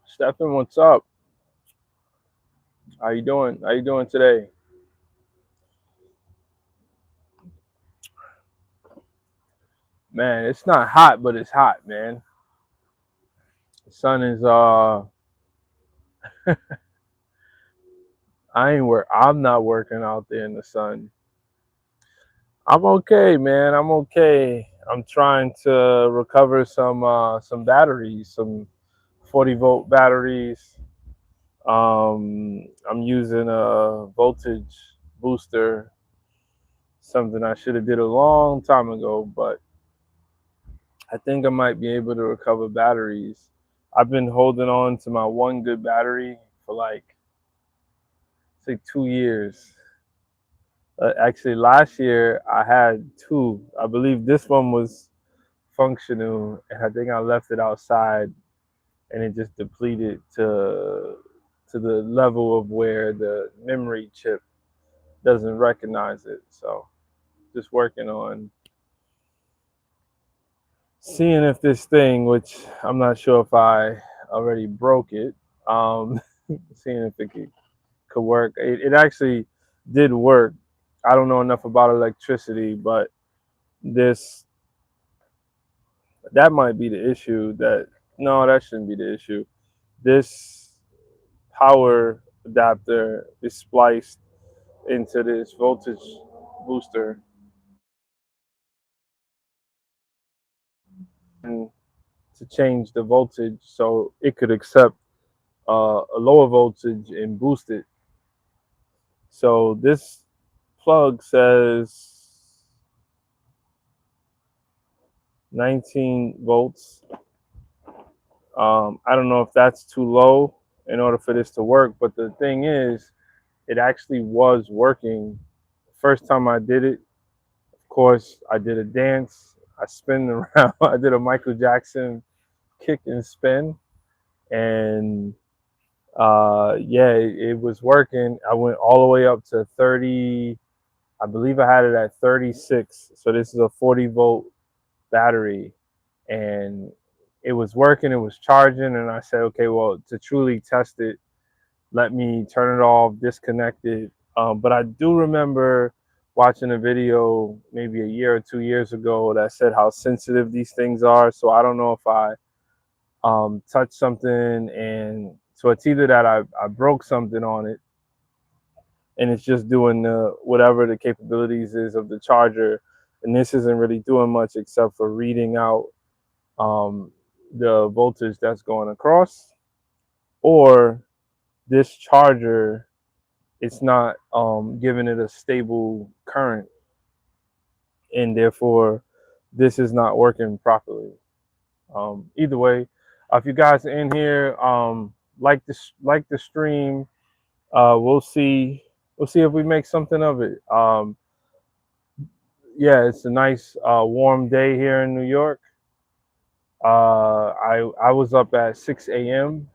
Stefan, what's up? How you doing? How you doing today? Man, it's not hot, but it's hot, man. The sun is I'm not working out there in the sun. I'm okay, man. I'm okay. I'm trying to recover some batteries, some 40-volt batteries. I'm using a voltage booster, something I should have did a long time ago, but I think I might be able to recover batteries. I've been holding on to my one good battery for like, say, 2 years. Actually, last year I had two. I believe this one was functional, and I think I left it outside, and it just depleted to the level of where the memory chip doesn't recognize it. So, just working on seeing if this thing, which I'm not sure if I already broke it, um, seeing if it could work. It actually did work. I don't know enough about electricity, but this that might be the issue. That no, that shouldn't be the issue. This power adapter is spliced into this voltage booster and to change the voltage so it could accept a lower voltage and boost it. So this plug says 19 volts. I don't know if that's too low in order for this to work, but the thing is, it actually was working. First time I did it, of course, I did a dance. I spin around. I did a Michael Jackson kick and spin, and yeah, it was working. I went all the way up to 30. I believe I had it at 36. So this is a 40-volt battery, and it was working. It was charging, and I said, okay, well, to truly test it, let me turn it off, disconnect it. But I do remember watching a video maybe a year or 2 years ago that said how sensitive these things are. So I don't know if I touched something, and so it's either that I broke something on it and it's just doing whatever the capabilities is of the charger, and this isn't really doing much except for reading out um, the voltage that's going across, or this charger, it's not giving it a stable current, and therefore this is not working properly. Either way, if you guys are in here, like the stream, we'll see if we make something of it. Yeah, it's a nice warm day here in New York. I was up at 6 a.m.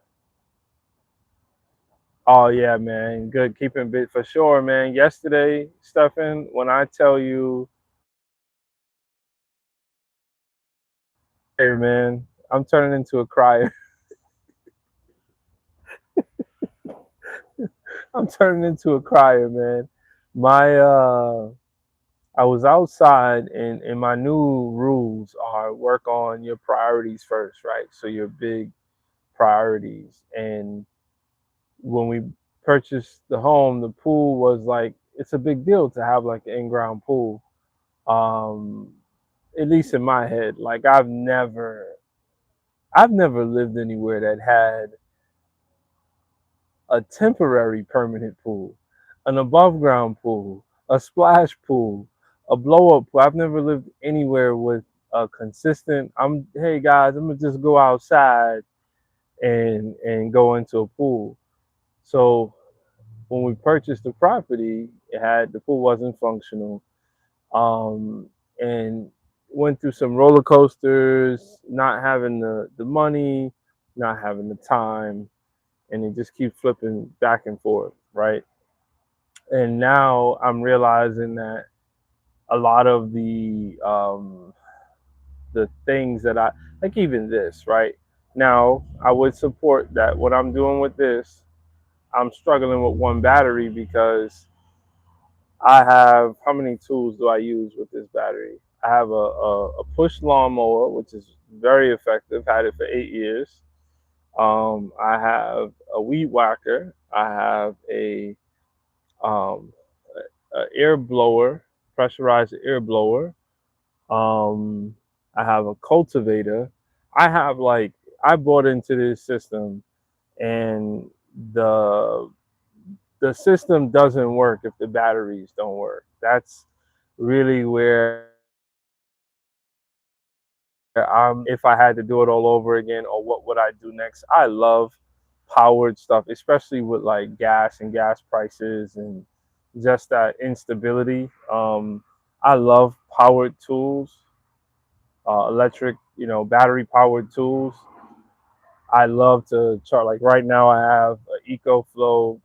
Oh yeah, man, good keeping bit for sure, man. Yesterday, Stefan, when I tell you, hey man, I'm turning into a crier. I'm turning into a crier, man. My I was outside, and my new rules are work on your priorities first, right? So your big priorities. And when we purchased the home, the pool was like, it's a big deal to have like an in-ground pool. Um, at least in my head, like I've never lived anywhere that had a temporary permanent pool, an above ground pool, a splash pool, a blow up pool. I've never lived anywhere with a consistent, hey guys, I'm gonna just go outside and go into a pool. So when we purchased the property, the pool wasn't functional, um, and went through some roller coasters, not having the money, not having the time, and it just keeps flipping back and forth, right? And now I'm realizing that a lot of the things that I like, even this, right? Now, I would support that what I'm doing with this, I'm struggling with one battery because I have, how many tools do I use with this battery? I have a push lawnmower, which is very effective, had it for 8 years. I have a weed whacker. I have um, a air blower, pressurized air blower. Um, I have a cultivator. I have like, I bought into this system, and the the system doesn't work if the batteries don't work. That's really where I'm if I had to do it all over again, or what would I do next. I love powered stuff, especially with like gas and gas prices and just that instability. I love powered tools, electric, battery powered tools. I love to chart. Like right now, I have an EcoFlow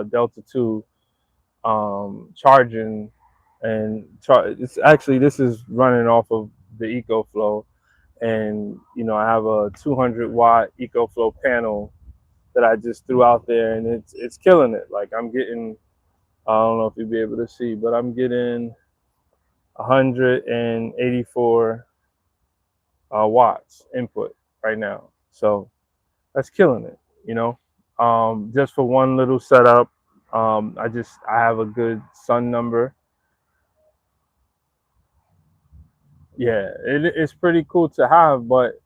Delta 2 charging, and it's actually, this is running off of the EcoFlow, and I have a 200-watt EcoFlow panel that I just threw out there, and it's killing it. Like I'm getting, I don't know if you'll be able to see, but I'm getting 184 watts input right now. So that's killing it, you know. Just for one little setup, I have a good sun number. Yeah, it's pretty cool to have, but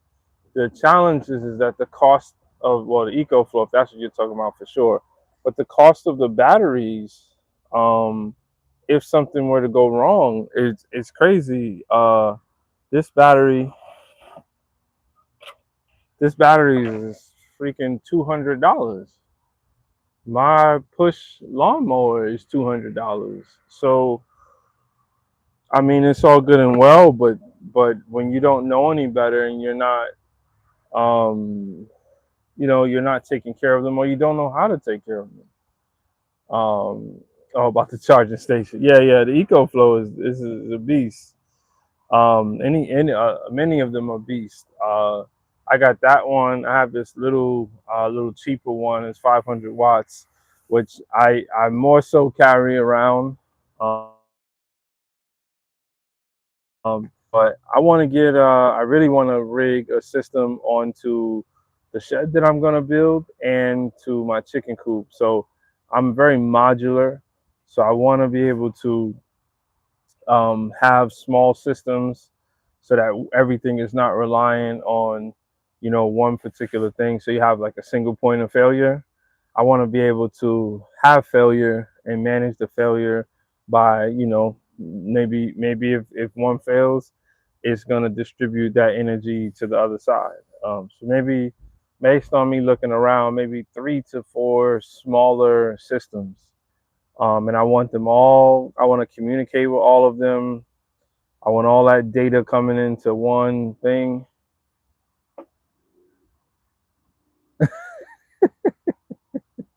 the challenge is that the cost of, well, the EcoFlow, if that's what you're talking about, for sure, but the cost of the batteries, um, if something were to go wrong, it's crazy. This battery, this battery is freaking $200. My push lawnmower is $200. So I mean, it's all good and well, but when you don't know any better, and um, you're not taking care of them, or you don't know how to take care of them. Oh, about the charging station. Yeah, yeah. The EcoFlow is a beast. Many of them are beasts. I got that one. I have this little cheaper one. It's 500 watts, which I more so carry around. But I want to get. I really want to rig a system onto the shed that I'm gonna build and to my chicken coop. So I'm very modular. So I want to be able to have small systems so that everything is not relying on, one particular thing. So you have like a single point of failure. I want to be able to have failure and manage the failure by, maybe if one fails, it's going to distribute that energy to the other side. So maybe based on me looking around, maybe 3 to 4 smaller systems, and I want them all. I want to communicate with all of them. I want all that data coming into one thing.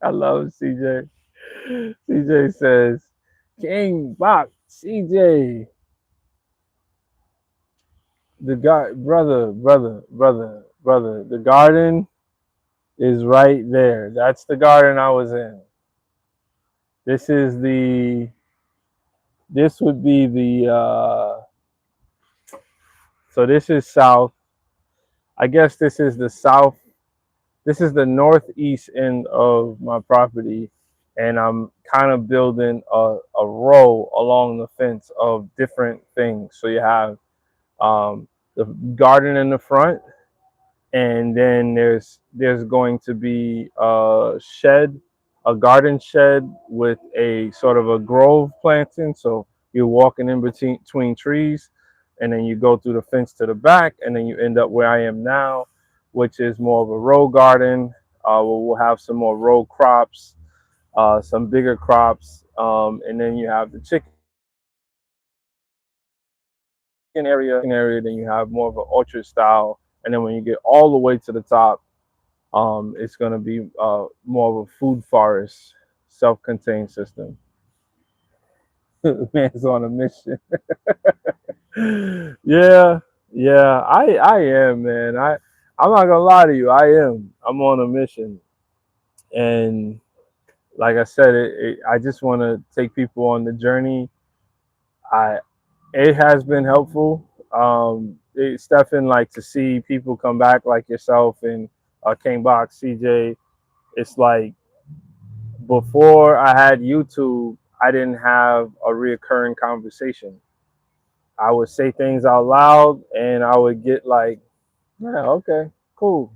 I love CJ. CJ says, "King Bach, CJ, the guy, brother. The garden is right there. That's the garden I was in. This is the. This would be the. So this is south. I guess this is the south. This is the northeast end of my property, and I'm kind of building a row along the fence of different things. So you have the garden in the front, and then there's going to be a garden shed with a sort of a grove planting. So you're walking in between trees, and then you go through the fence to the back, and then you end up where I am now, which is more of a row garden. we'll have some more row crops, some bigger crops, and then you have the chicken area. Then you have more of an orchard style, and then when you get all the way to the top, it's going to be more of a food forest, self-contained system. Man's on a mission. Yeah, yeah, I am, man. I'm not gonna lie to you. I am. I'm on a mission, and like I said, I just want to take people on the journey. I It has been helpful. Stefan, like to see people come back like yourself and King Box, CJ. It's like before I had YouTube, I didn't have a reoccurring conversation. I would say things out loud, and I would get like, yeah, okay, cool,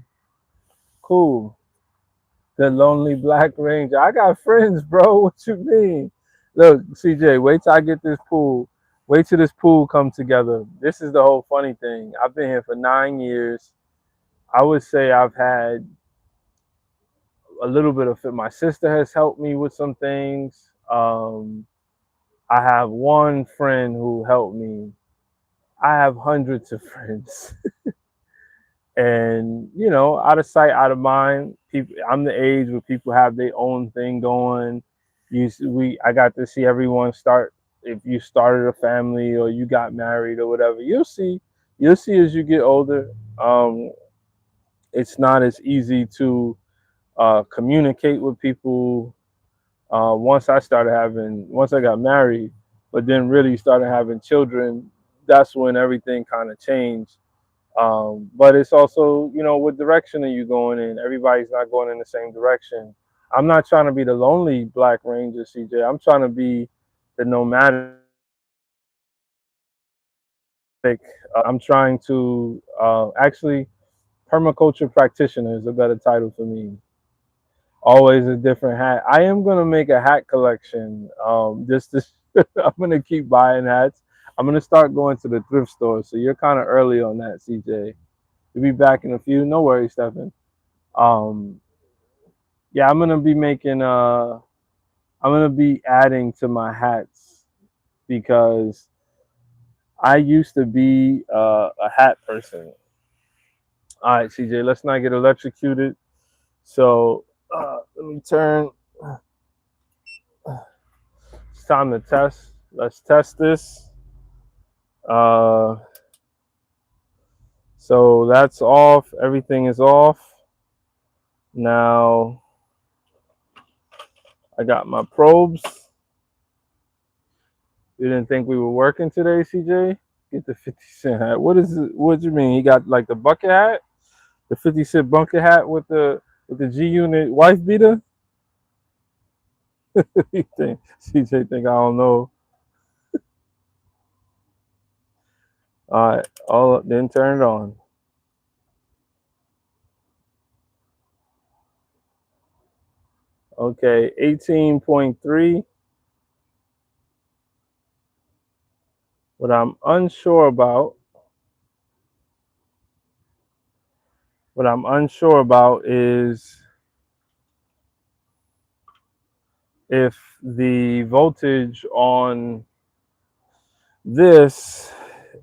cool. The lonely black ranger. I got friends, bro. What you mean? Look, CJ, wait till I get this pool. Wait till this pool come together. This is the whole funny thing. I've been here for 9 years. I would say I've had a little bit of it. My sister has helped me with some things. I have one friend who helped me. I have hundreds of friends. And out of sight, out of mind. People, I'm the age where people have their own thing going. I got to see everyone start. If you started a family or you got married or whatever, you'll see as you get older. um it's not as easy to communicate with people. Once I got married, but then really started having children, that's when everything kind of changed. But it's also, what direction are you going in? Everybody's not going in the same direction. I'm not trying to be the lonely Black Ranger, CJ. I'm trying to be the nomadic. I'm trying to actually, permaculture practitioner is a better title for me. Always a different hat. I am gonna make a hat collection. Just to, I'm gonna keep buying hats. I'm gonna start going to the thrift store. So you're kind of early on that, CJ. We'll be back in a few. No worries, Stefan. Um, yeah, I'm gonna be adding to my hats because I used to be a hat person. All right, CJ, let's not get electrocuted. So let me turn. It's time to test. Let's test this. Uh, so that's off. Everything is off. Now I got my probes. You didn't think we were working today, CJ? Get the 50 cent hat. What is it? What do you mean? He got like the bucket hat, the 50 cent bucket hat with the G Unit wife beater. He think CJ think I don't know. All right, all then turn it on. Okay, 18.3. What I'm unsure about, what I'm unsure about is if the voltage on this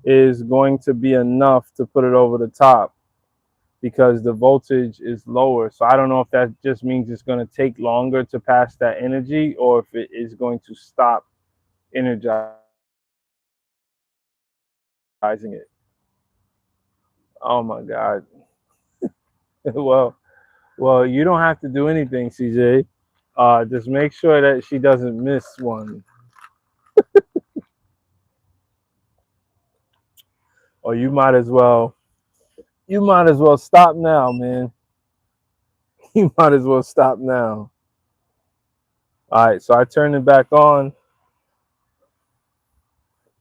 is going to be enough to put it over the top because the voltage is lower. So I don't know if that just means it's going to take longer to pass that energy or if it is going to stop energizing it. Oh my God. well, well, you don't have to do anything, CJ. Just make sure that she doesn't miss one. Or you might as well stop now, man. You might as well stop now. All right, so I turned it back on.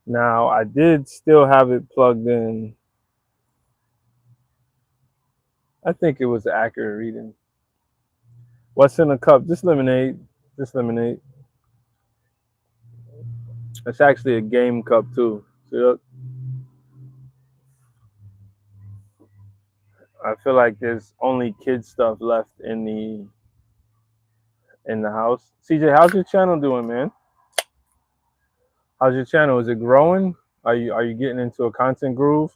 Now I did still have it plugged in. I think it was an accurate reading. What's in the cup? Just lemonade. Just lemonade. It's actually a game cup too. See, look. I feel like there's only kid stuff left in the house. CJ, how's your channel doing, man? How's your channel? Is it growing? Are you getting into a content groove?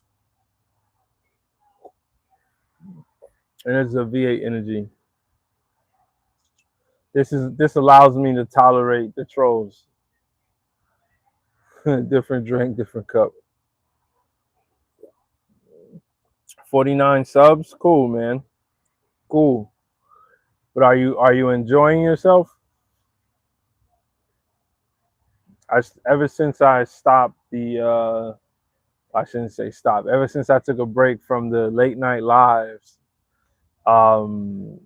And it's a V8 energy. This allows me to tolerate the trolls. Different drink, different cup. 49 subs, cool, man, cool. But are you enjoying yourself? Ever since I stopped the I shouldn't say stop. Ever since I took a break from the late night lives, um,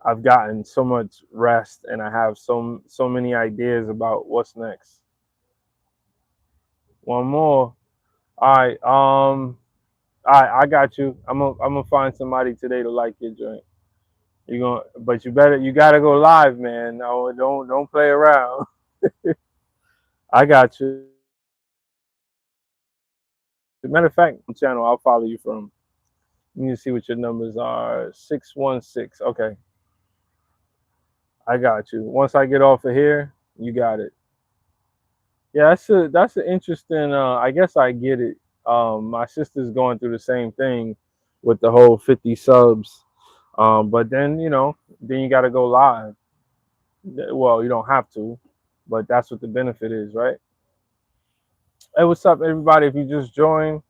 I've gotten so much rest, and I have so many ideas about what's next. One more. All right. All right. I got you. I'm gonna find somebody today to like your joint. You gonna, but you gotta go live, man. No, don't play around. I got you. Matter of fact, channel I'll follow you from. Let me see what your numbers are. 616. Okay, I got you. Once I get off of here, you got it. Yeah, that's an interesting. I guess I get it. My sister's going through the same thing with the whole 50 subs. But then then you got to go live. Well, you don't have to, but that's what the benefit is, right? Hey, what's up, everybody? If you just joined,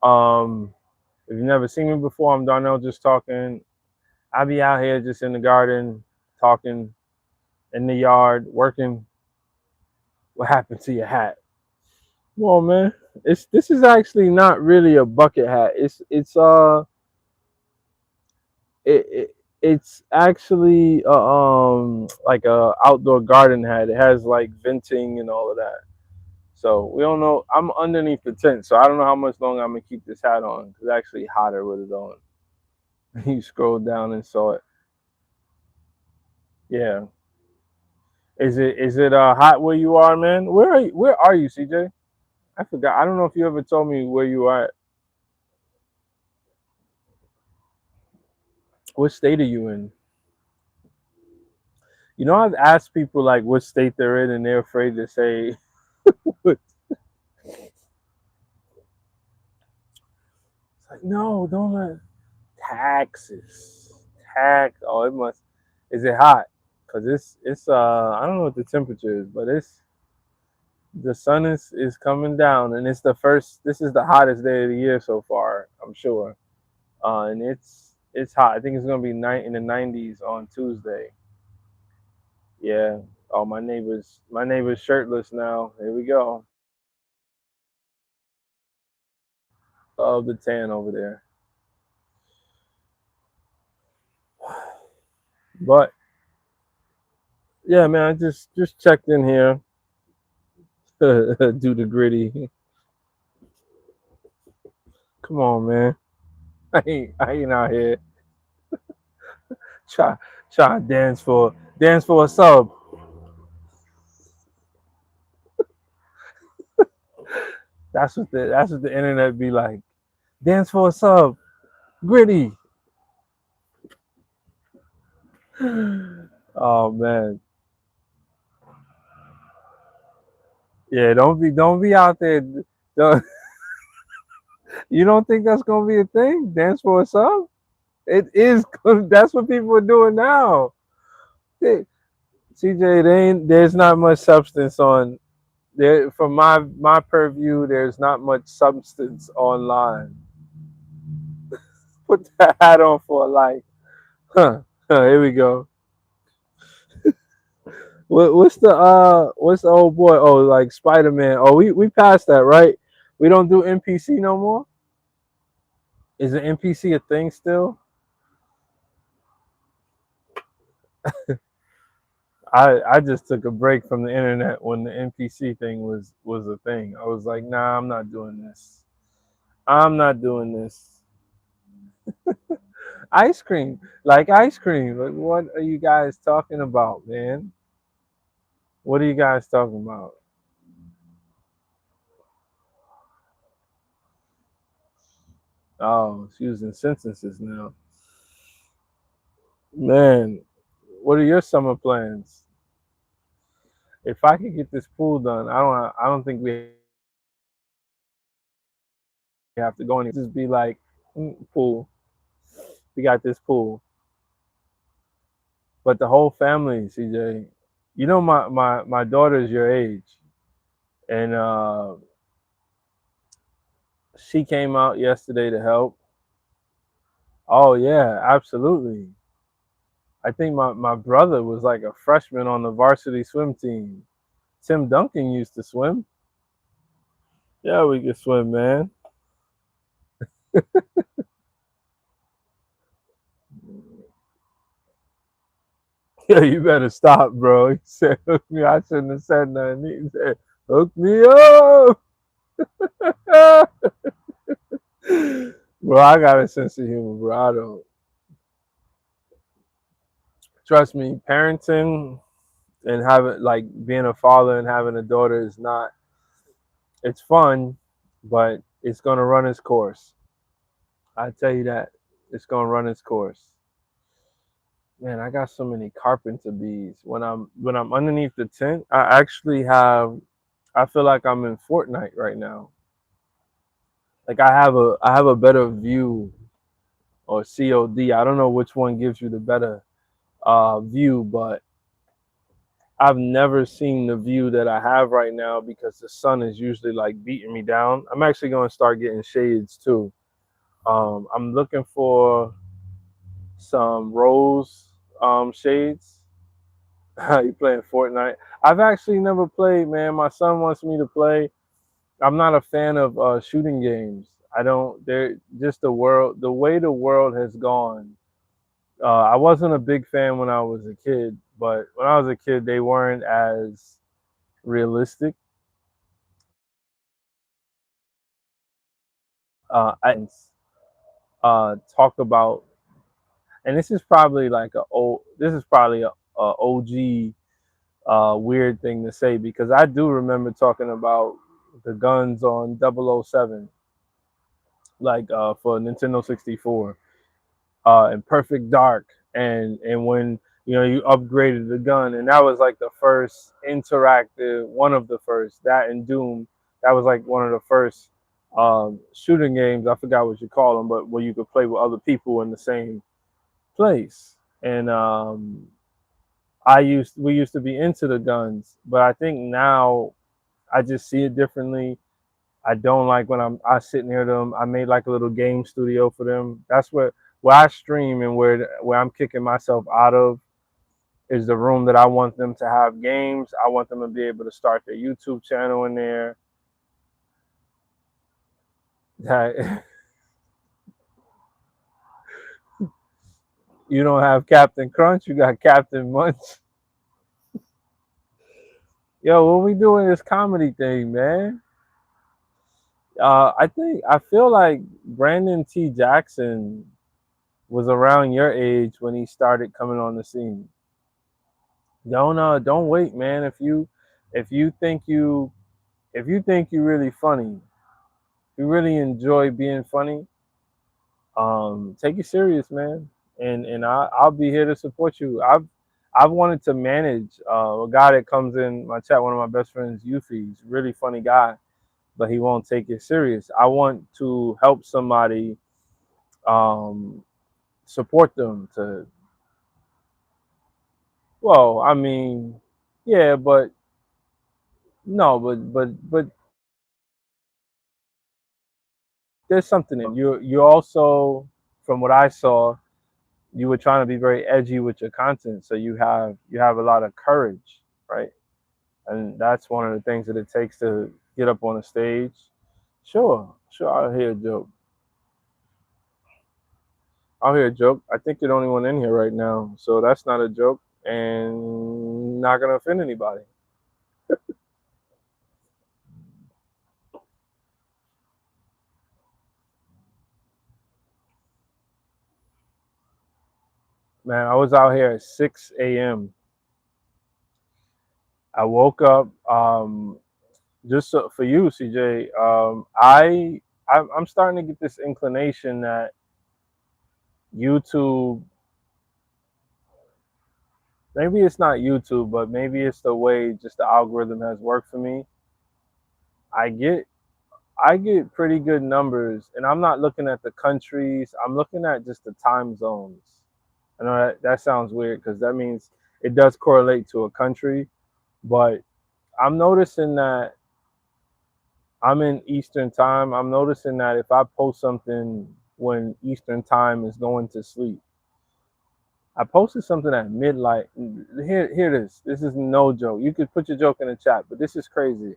if you've never seen me before, I'm Darnell, just talking. I be out here just in the garden, talking in the yard, working. What happened to your hat? Well, man, this is actually not really a bucket hat. It's actually like a outdoor garden hat. It has like venting and all of that. So we don't know. I'm underneath the tent, so I don't know how much longer I'm gonna keep this hat on. It's actually hotter with it on. You scrolled down and saw it. Yeah. Is it hot where you are, man? Where are you, CJ? I forgot. I don't know if you ever told me where you are at. What state are you in? I've asked people like what state they're in, and they're afraid to say. It's like, no, don't let taxes. Tax. Oh, it must. Is it hot? Cause it's I don't know what the temperature is, but the sun is coming down, and it's the first. This is the hottest day of the year so far, I'm sure. And it's hot. I think it's gonna be night in the 90s on Tuesday. Yeah. Oh, my neighbor's shirtless now. Here we go. Love the tan over there. But yeah, man, I just checked in here. Do the gritty. Come on, man. I ain't out here try try to dance for a sub. That's what the internet be like. Dance for a sub. Gritty. Oh man. Yeah, don't be out there. Don't, you don't think that's gonna be a thing? Dance for a sub? It is. That's what people are doing now. CJ, there's not much substance on there. From my purview, there's not much substance online. Put that hat on for a life. Huh. Here we go. What's the old boy? Oh, like Spider Man. Oh, we passed that, right? We don't do NPC no more. Is the NPC a thing still? I just took a break from the internet when the NPC thing was a thing. I was like, nah, I'm not doing this. I'm not doing this. Ice cream, like ice cream. Like, what are you guys talking about, man? What are you guys talking about? Oh, she's using sentences now. Man, what are your summer plans? If I could get this pool done, I don't think we have to go anywhere. Just be like, pool. We got this pool, but the whole family, CJ. You know, my daughter's your age, and she came out yesterday to help. Oh yeah, absolutely. I think my brother was like a freshman on the varsity swim team. Tim Duncan used to swim. Yeah, we could swim, man. Yeah, you better stop, bro. He said, hook me. I shouldn't have said nothing. He said, hook me up. Bro, I got a sense of humor, bro. I don't. Trust me, parenting and having, like, being a father and having a daughter is not, it's fun, but it's going to run its course. I tell you that. It's going to run its course. Man, I got so many carpenter bees. When I'm underneath the tent, I actually have, I feel like I'm in Fortnite right now. Like I have a better view, or COD. I don't know which one gives you the better view, but I've never seen the view that I have right now because the sun is usually like beating me down. I'm actually going to start getting shades too. I'm looking for some rose shades. You playing Fortnite? I've actually never played, man. My son wants me to play. I'm not a fan of shooting games. I don't. They're just the way the world has gone. I wasn't a big fan when I was a kid, but when I was a kid, they weren't as realistic. I talk about, and this is probably like this is probably a OG weird thing to say because I do remember talking about the guns on 007, like for Nintendo 64, and Perfect Dark, and when you upgraded the gun, and that was like the first interactive, one of the first. That and Doom, that was like one of the first shooting games. I forgot what you call them, but where you could play with other people in the same place. And we used to be into the guns, but I think now I just see it differently. I don't like when I sit near them. I made like a little game studio for them. That's where I stream, and where I'm kicking myself out of is the room that I want them to have games. I want them to be able to start their YouTube channel in there. That you don't have Captain Crunch, you got Captain Munch. Yo, what we doing this comedy thing, man? I feel like Brandon T. Jackson was around your age when he started coming on the scene. Don't wait, man. If you think you if you think you're really funny, if you really enjoy being funny, take it serious, man. And I'll be here to support you. I've wanted to manage a guy that comes in my chat, one of my best friends, Yuffie. He's a really funny guy, but he won't take it serious. I want to help somebody, um, support them to, well, I mean, yeah, but no, but there's something in you also, from what I saw, you were trying to be very edgy with your content, so you have a lot of courage, right? And that's one of the things that it takes to get up on a stage. Sure, I'll hear a joke. I think you're the only one in here right now, so that's not a joke and not gonna offend anybody. Man, I was out here at 6 a.m. I woke up, just for you, CJ. I I'm starting to get this inclination that YouTube, maybe it's not YouTube, but maybe it's the way just the algorithm has worked for me. I get I get pretty good numbers, and I'm not looking at the countries. I'm looking at just the time zones. I know that sounds weird because that means it does correlate to a country, but I'm noticing that I'm in Eastern time. I'm noticing that if I post something when Eastern time is going to sleep, I posted something at midnight. Here it is. This is no joke. You could put your joke in the chat, but this is crazy.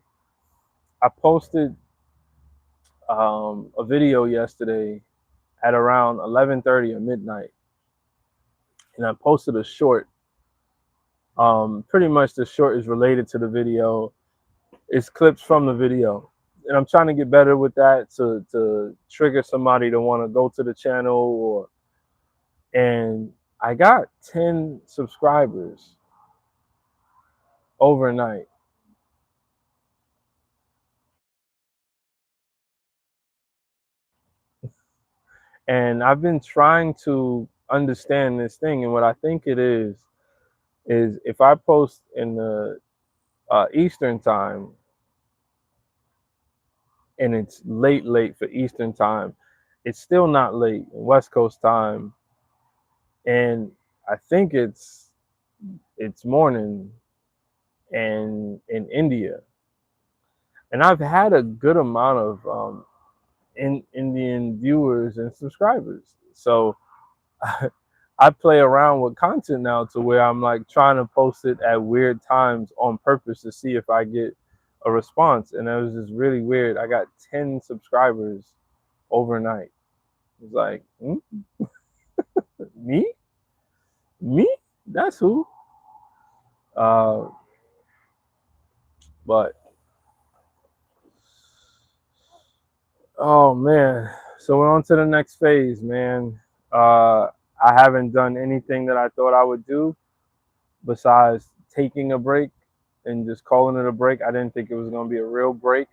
I posted a video yesterday at around 11:30 or midnight, and I posted a short. Pretty much the short is related to the video. It's clips from the video, and I'm trying to get better with that to trigger somebody to want to go to the channel. Or and I got 10 subscribers overnight. And I've been trying to understand this thing, and what I think it is if I post in the Eastern time, and it's late for Eastern time, it's still not late in West Coast time, and I think it's morning and in India, and I've had a good amount of Indian viewers and subscribers, so I play around with content now to where I'm like trying to post it at weird times on purpose to see if I get a response. And it was just really weird. I got 10 subscribers overnight. It's like, me? Me? That's who. Uh, but, oh man. So we're on to the next phase, man. I haven't done anything that I thought I would do besides taking a break and just calling it a break. I didn't think it was going to be a real break.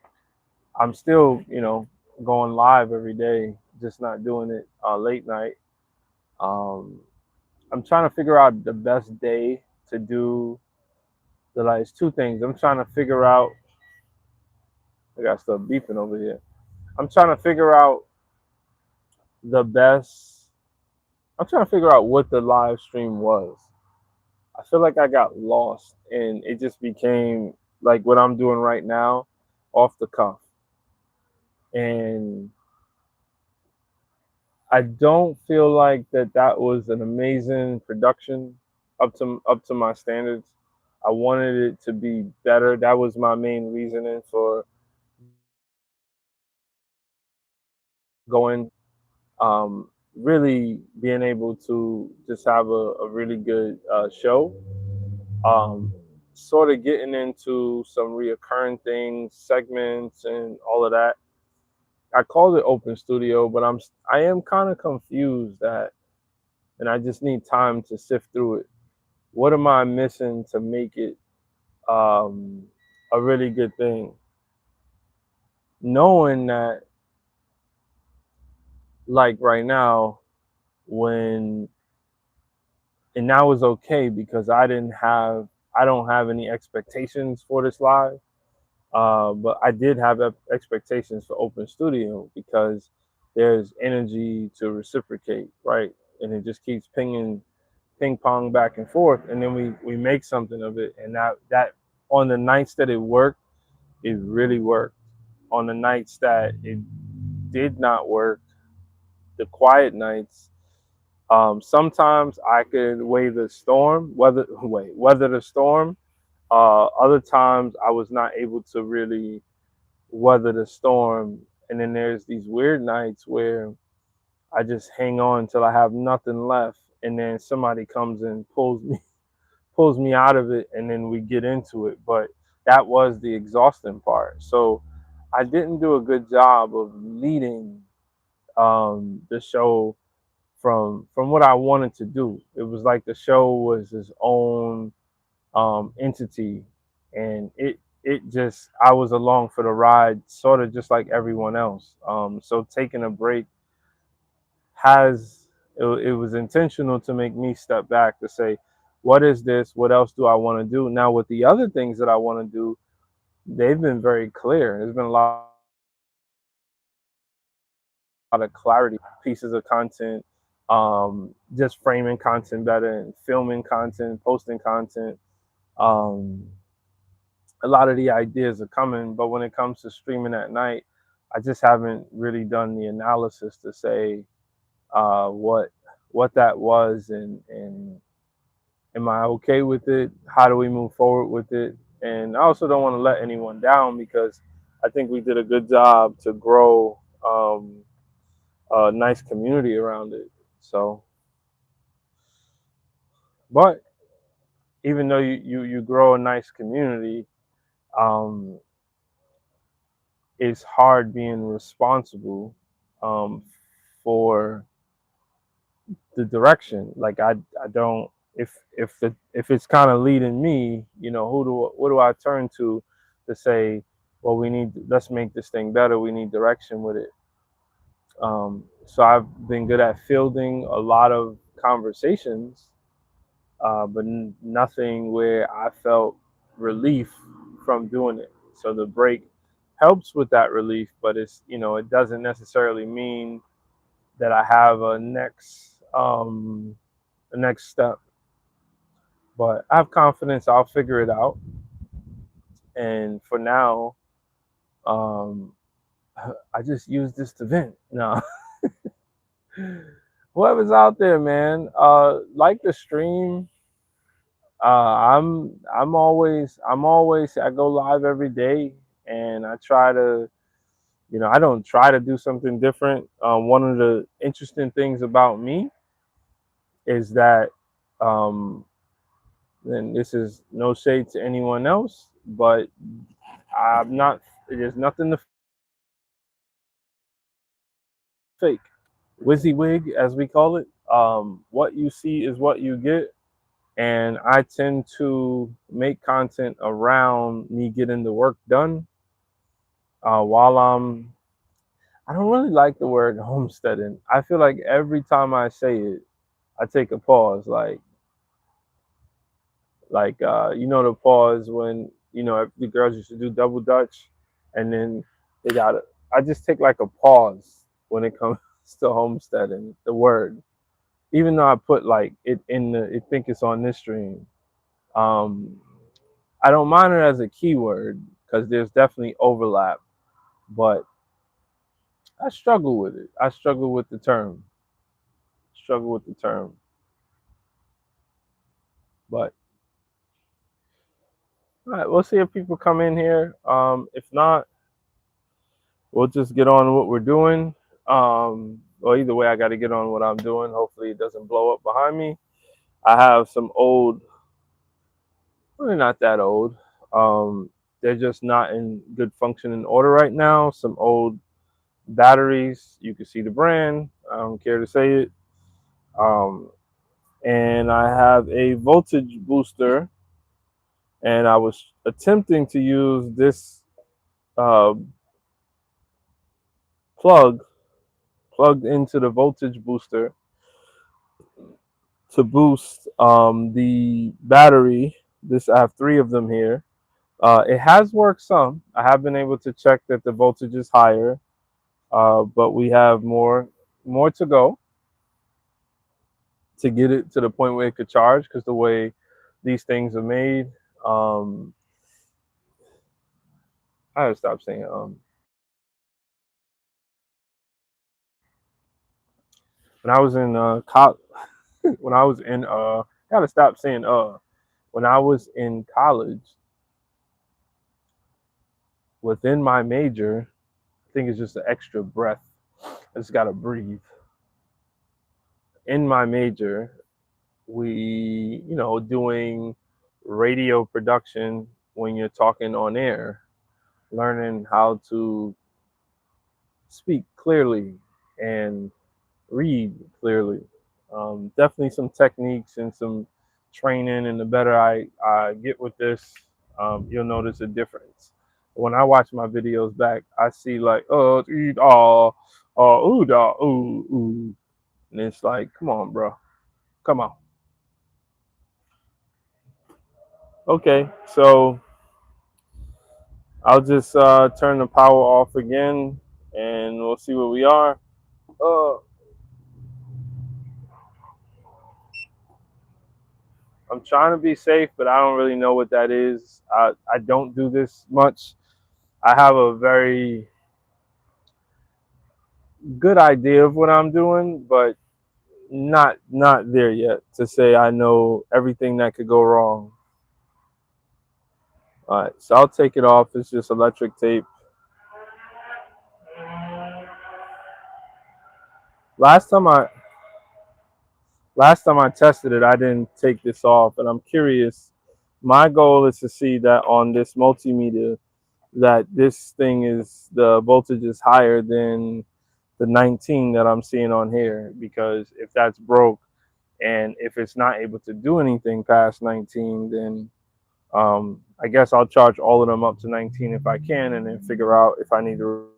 I'm still, going live every day, just not doing it late night. Um, I'm trying to figure out the best day to do the like. It's two things. I'm trying to figure out. I got stuff beeping over here. I'm trying to figure out the best. I'm trying to figure out what the live stream was. I feel like I got lost, and it just became like what I'm doing right now, off the cuff, and I don't feel like that was an amazing production up to my standards. I wanted it to be better. That was my main reasoning for going. Really being able to just have a really good show. Um, Sort of getting into some reoccurring things, segments, and all of that. I called it Open Studio, but I am kind of confused that, and I just need time to sift through it. What am I missing to make it um, a really good thing? Knowing that, like right now, when and that was okay because I don't have any expectations for this live, but I did have expectations for Open Studio because there's energy to reciprocate, right? And it just keeps ping pong back and forth, and then we make something of it, and that on the nights that it worked, it really worked. On the nights that it did not work, the quiet nights, sometimes I could weather the storm. Other times I was not able to really weather the storm, and then there's these weird nights where I just hang on until I have nothing left, and then somebody comes and pulls me out of it, and then we get into it. But that was the exhausting part. So I didn't do a good job of leading the show from what I wanted to do. It was like the show was its own entity, and I was along for the ride, sort of just like everyone else. So taking a break it was intentional to make me step back to say, what is this? What else do I want to do? Now, with the other things that I want to do, they've been very clear. There's been a lot of clarity, pieces of content, just framing content better and filming content, posting content. Um, a lot of the ideas are coming, but when it comes to streaming at night, I just haven't really done the analysis to say uh, what what that was, and am I okay with it? How do we move forward with it? And I also don't want to let anyone down because I think we did a good job to grow a nice community around it. So, but even though you grow a nice community, um, it's hard being responsible um, for the direction. Like I don't if it's kind of leading me, what do I turn to say, well, let's make this thing better. We need direction with it. So I've been good at fielding a lot of conversations, but nothing where I felt relief from doing it. So the break helps with that relief, but it doesn't necessarily mean that I have a next step. But I have confidence I'll figure it out. And for now, um, I just use this to vent. No, whoever's out there, man, like the stream. I'm always I go live every day, and I try to, I don't try to do something different. One of the interesting things about me is that, um, and this is no shade to anyone else, but I'm not. There's nothing to fake. WYSIWYG, as we call it. What you see is what you get, and I tend to make content around me getting the work done while I don't really like the word homesteading. I feel like every time I say it, I take a pause. The pause when the girls used to do double dutch, and then they got it. I just take like a pause when it comes to homesteading. The word, even though I put like it in I think it's on this stream. Um, I don't mind it as a keyword because there's definitely overlap, but I struggle with it. I struggle with the term. Struggle with the term. But all right, we'll see if people come in here. If not, we'll just get on what we're doing. Well, either way, I got to get on what I'm doing. Hopefully, it doesn't blow up behind me. I have some old, well, they're not that old. They're just not in good functioning order right now. Some old batteries. You can see the brand. I don't care to say it. Um, and I have a voltage booster, and I was attempting to use this uh, plug plugged into the voltage booster to boost the battery. This I have three of them here. It has worked some. I have been able to check that the voltage is higher, but we have more to go to get it to the point where it could charge. Because the way these things are made, um, I gotta stop saying when I was in when I was in gotta stop saying when I was in college within my major, I think it's just an extra breath. I just gotta breathe. In my major, we, doing radio production when you're talking on air, learning how to speak clearly and read clearly. Definitely some techniques and some training, and the better I get with this, you'll notice a difference. When I watch my videos back, I see like, oh, eat all, ooh, da, ooh, ooh. And it's like, come on, bro. Come on. Okay, so I'll just turn the power off again and we'll see where we are. Uh, I'm trying to be safe, but I don't really know what that is. I don't do this much. I have a very good idea of what I'm doing, but not there yet to say I know everything that could go wrong. All right, so I'll take it off. It's just electric tape. Last time I last time I tested it, I didn't take this off, and I'm curious. My goal is to see that on this multimeter that this thing is the voltage is higher than the 19 that I'm seeing on here, because if that's broke and if it's not able to do anything past 19, then I guess I'll charge all of them up to 19 if I can, and then figure out if I need to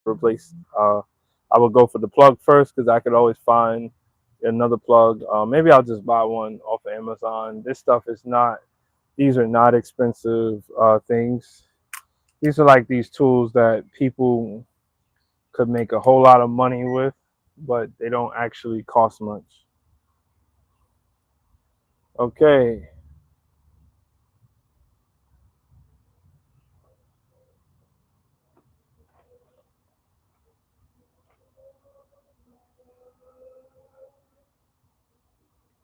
replace. I would go for the plug first because I could always find another plug. Maybe I'll just buy one off of Amazon. This stuff is not; these are not expensive things. These are like these tools that people could make a whole lot of money with, but they don't actually cost much. Okay,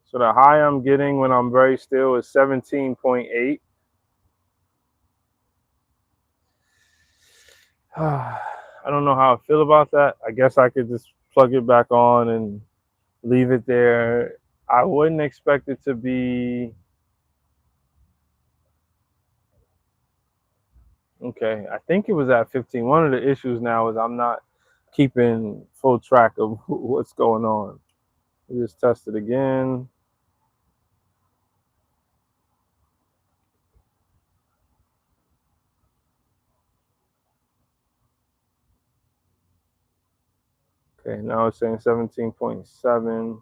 so the high I'm getting when I'm very still is 17.8. I don't know how I feel about that. I guess I could just plug it back on and leave it there. I wouldn't expect it to be okay. I think it was at 15. One of the issues now is I'm not keeping full track of what's going on. We just test it again. Okay, now it's saying 17.7.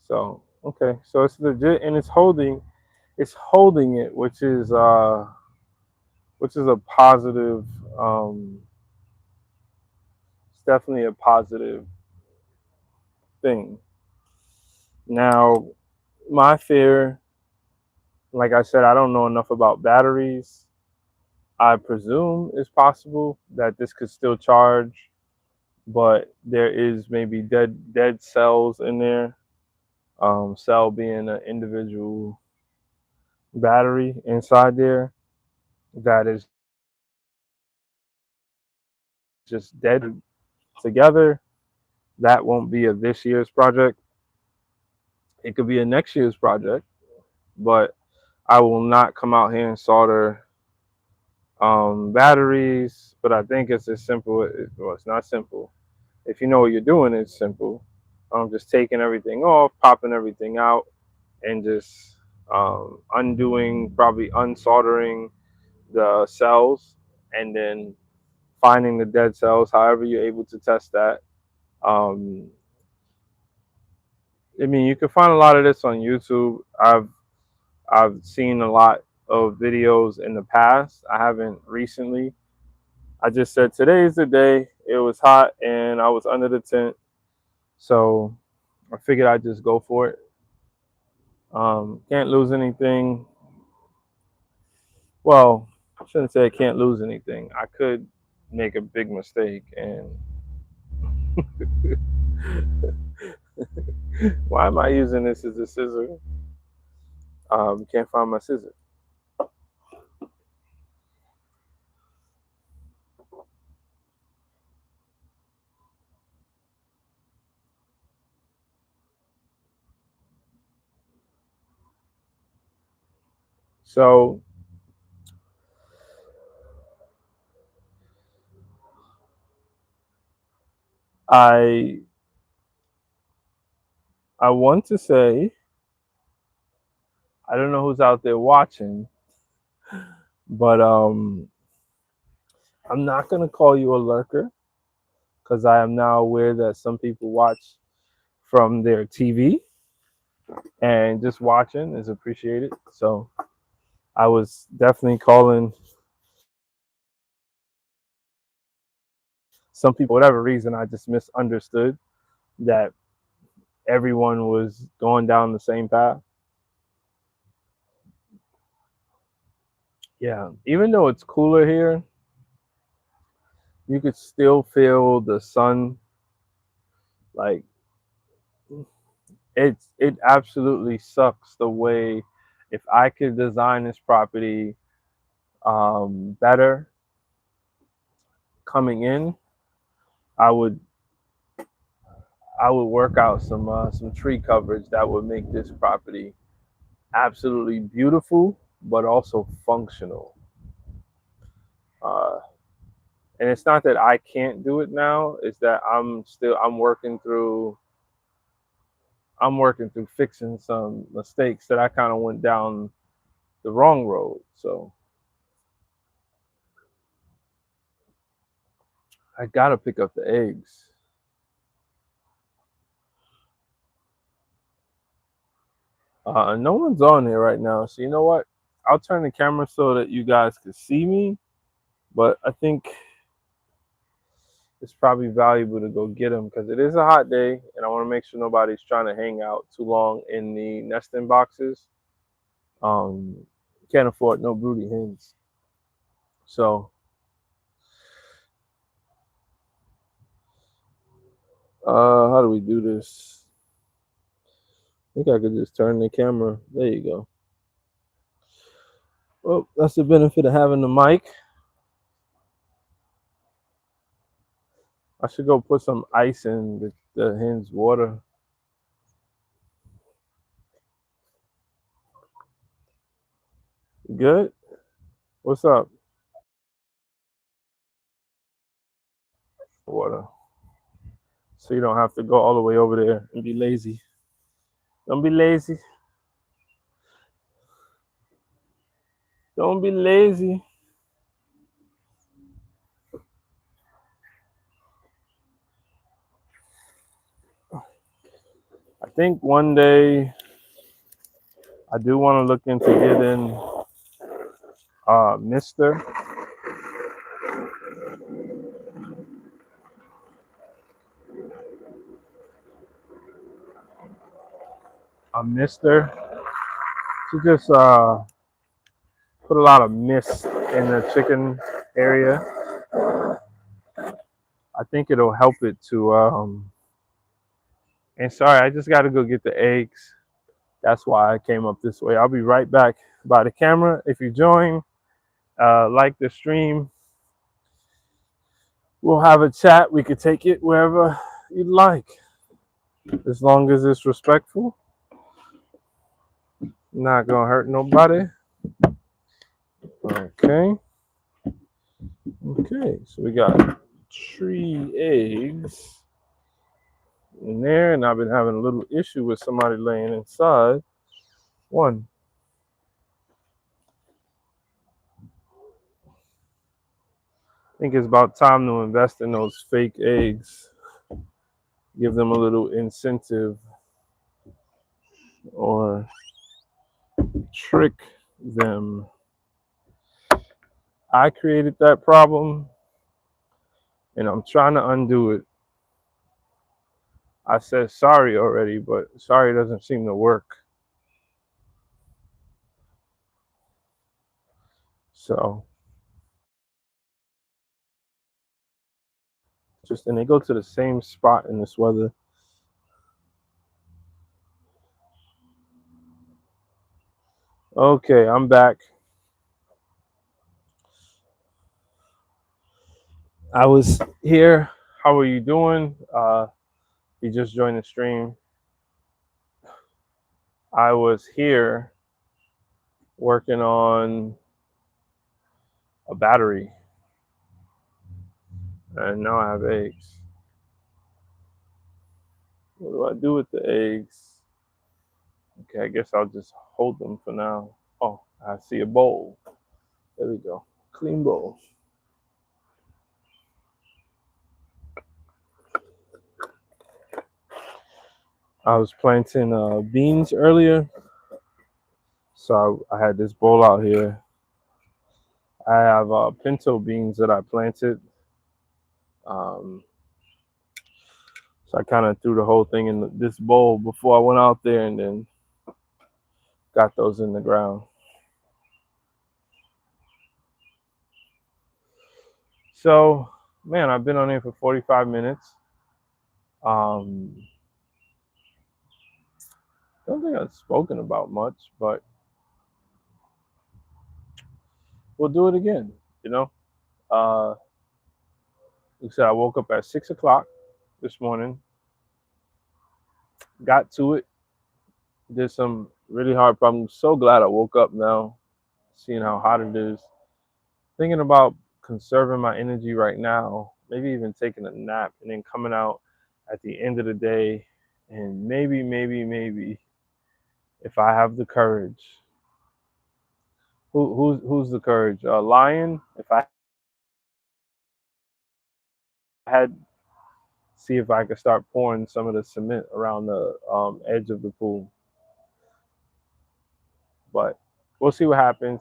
So okay, so it's legit and it's holding it, which is a positive. It's definitely a positive thing. Now, my fear, like I said, I don't know enough about batteries. I presume it's possible that this could still charge, but there is maybe dead cells in there. Cell being an individual battery inside there that is just dead together. That won't be a this year's project. It could be a next year's project, but I will not come out here and solder batteries. But I think it's as simple. Well, it's not simple. If you know what you're doing, it's simple. Just taking everything off, popping everything out, and just undoing, probably unsoldering the cells, and then finding the dead cells. However, you're able to test that. Um, I mean, you can find a lot of this on YouTube. I've seen a lot of videos in the past. I haven't recently. I just said today is the day. It was hot and I was under the tent, so I figured I'd just go for it. Can't lose anything. Well, I shouldn't say I can't lose anything. I could make a big mistake, and why am I using this as a scissor? Can't find my scissor. So I I want to say I don't know who's out there watching, but I'm not gonna call you a lurker because I am now aware that some people watch from their TV, and just watching is appreciated. So I was definitely calling some people, for whatever reason, I just misunderstood that everyone was going down the same path. Yeah, even though it's cooler here, you could still feel the sun. Like it absolutely sucks the way, if I could design this property better coming in, I would I would work out some tree coverage that would make this property absolutely beautiful, but also functional. Uh, and it's not that I can't do it now; it's that I'm working through fixing some mistakes that I kind of went down the wrong road. So I gotta pick up the eggs. No one's on here right now, so you know what? I'll turn the camera so that you guys can see me. But I think it's probably valuable to go get them because it is a hot day, and I want to make sure nobody's trying to hang out too long in the nesting boxes. Um, can't afford no broody hens. So, how do we do this? I think I could just turn the camera. There you go. Well, that's the benefit of having the mic. I should go put some ice in the hen's water. Good? What's up? Water. So you don't have to go all the way over there and be lazy. Don't be lazy. Don't be lazy. I think one day I do want to look into getting Mister. A Mister to just put a lot of mist in the chicken area. I think it'll help it to. And sorry, I just got to go get the eggs. That's why I came up this way. I'll be right back by the camera. If you join, like the stream, we'll have a chat. We could take it wherever you'd like, as long as it's respectful. Not gonna hurt nobody. Okay. Okay. So we got 3 eggs in there, and I've been having a little issue with somebody laying inside. 1. I think it's about time to invest in those fake eggs. Give them a little incentive or trick them. I created that problem and I'm trying to undo it. I said sorry already, but sorry doesn't seem to work. So just, and they go to the same spot in this weather. Okay, I'm back. I was here. How are you doing? You just joined the stream. I was here working on a battery, and now I have eggs. What do I do with the eggs? Okay, I guess I'll just hold them for now. Oh, I see a bowl. There we go. Clean bowl. I was planting beans earlier, so I had this bowl out here. I have pinto beans that I planted. Um, so I kind of threw the whole thing in this bowl before I went out there and then got those in the ground. So, man, I've been on here for 45 minutes. Um, don't think I've spoken about much, but we'll do it again. You know, like I said, I woke up at 6 o'clock this morning, got to it, did some really hard problems. So glad I woke up now, seeing how hot it is. Thinking about conserving my energy right now, maybe even taking a nap and then coming out at the end of the day and maybe if I have the courage. Who's the courage? Lion. If I had, see if I could start pouring some of the cement around the edge of the pool, but we'll see what happens.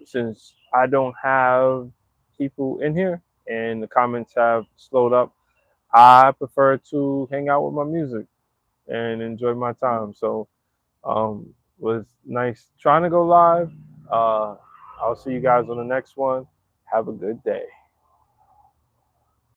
Since I don't have people in here and the comments have slowed up, I prefer to hang out with my music and enjoy my time. So was nice trying to go live. Uh, I'll see you guys on the next one. Have a good day.